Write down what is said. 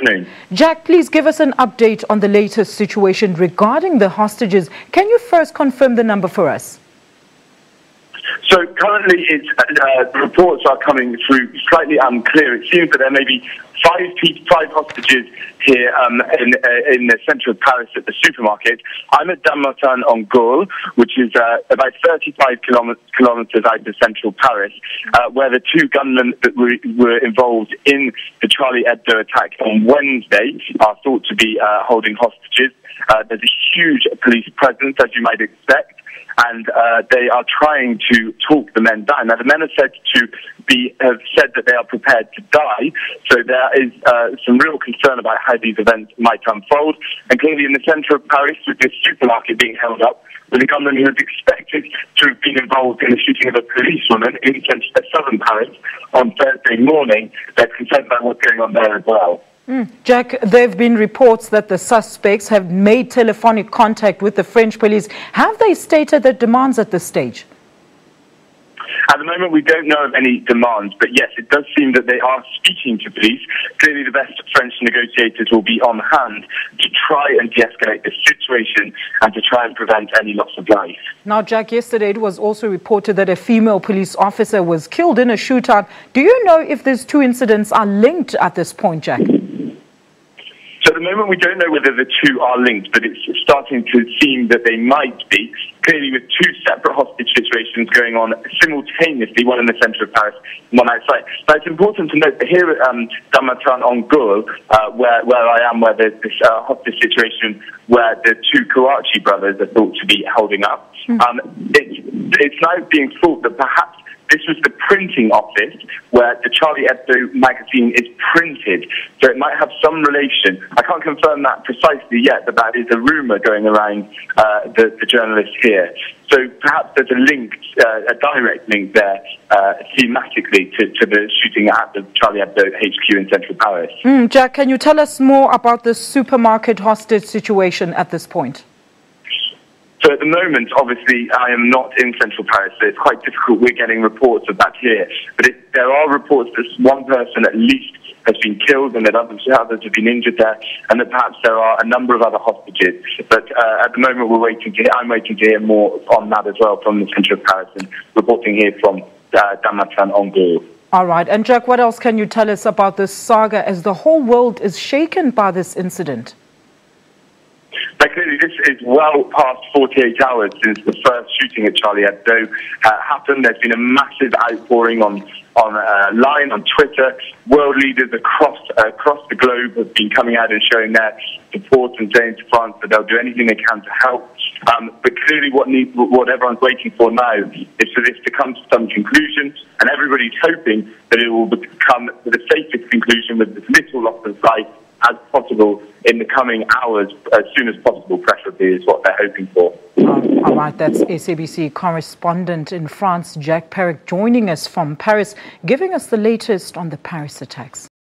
afternoon. Jack, please give us an update on the latest situation regarding the hostages. Can you first confirm the number for us? So currently, the reports are coming through slightly unclear. It seems that there may be five hostages here in the centre of Paris at the supermarket. I'm at Dammartin-en-Gaule, which is about 35 kilometres out of central Paris, where the two gunmen that were involved in the Charlie Hebdo attack on Wednesday are thought to be holding hostages. There's a huge police presence, as you might expect, and they are trying to talk the men down. Now, the men have said that they are prepared to die, so there is some real concern about how these events might unfold. And clearly, in the centre of Paris, with this supermarket being held up, with a gunman who is expected to have been involved in the shooting of a policewoman in southern Paris on Thursday morning, they're concerned about what's going on there as well. Jack, there have been reports that the suspects have made telephonic contact with the French police. Have they stated their demands at this stage? At the moment, we don't know of any demands, but yes, it does seem that they are speaking to police. Clearly, the best French negotiators will be on hand to try and de-escalate the situation and to try and prevent any loss of life. Now, Jack, yesterday it was also reported that a female police officer was killed in a shootout. Do you know if these two incidents are linked at this point, Jack? So at the moment, we don't know whether the two are linked, but it's starting to seem that they might be. Clearly, with two separate hostage situations going on simultaneously, one in the centre of Paris, one outside. Now, it's important to note that here at Dammartin-en-Gaule, where I am, where there's this hostage situation where the two Kouachi brothers are thought to be holding up, it's now being thought that perhaps this was the printing office where the Charlie Hebdo magazine is printed, so it might have some relation. I can't confirm that precisely yet, but that is a rumour going around the journalists here. So perhaps there's a link, a direct link there, thematically to the shooting at the Charlie Hebdo HQ in central Paris. Jack, can you tell us more about the supermarket hostage situation at this point? So at the moment, obviously, I am not in central Paris, so it's quite difficult. We're getting reports of that here. But there are reports that one person at least has been killed and that others have been injured there, and that perhaps there are a number of other hostages. But at the moment, I'm waiting to hear more on that as well from the centre of Paris, and reporting here from Dammartin-en-Gaule. All right. And Jack, what else can you tell us about this saga as the whole world is shaken by this incident? Clearly, this is well past 48 hours since the first shooting at Charlie Hebdo happened. There's been a massive outpouring online, on Twitter. World leaders across the globe have been coming out and showing their support and saying to France that they'll do anything they can to help. But clearly, what everyone's waiting for now is for this to come to some conclusion, and everybody's hoping that it will come to the safest conclusion with as little loss of life as possible in the coming hours, as soon as possible, preferably, is what they're hoping for. All right, that's SABC correspondent in France, Jack Perrick, joining us from Paris, giving us the latest on the Paris attacks.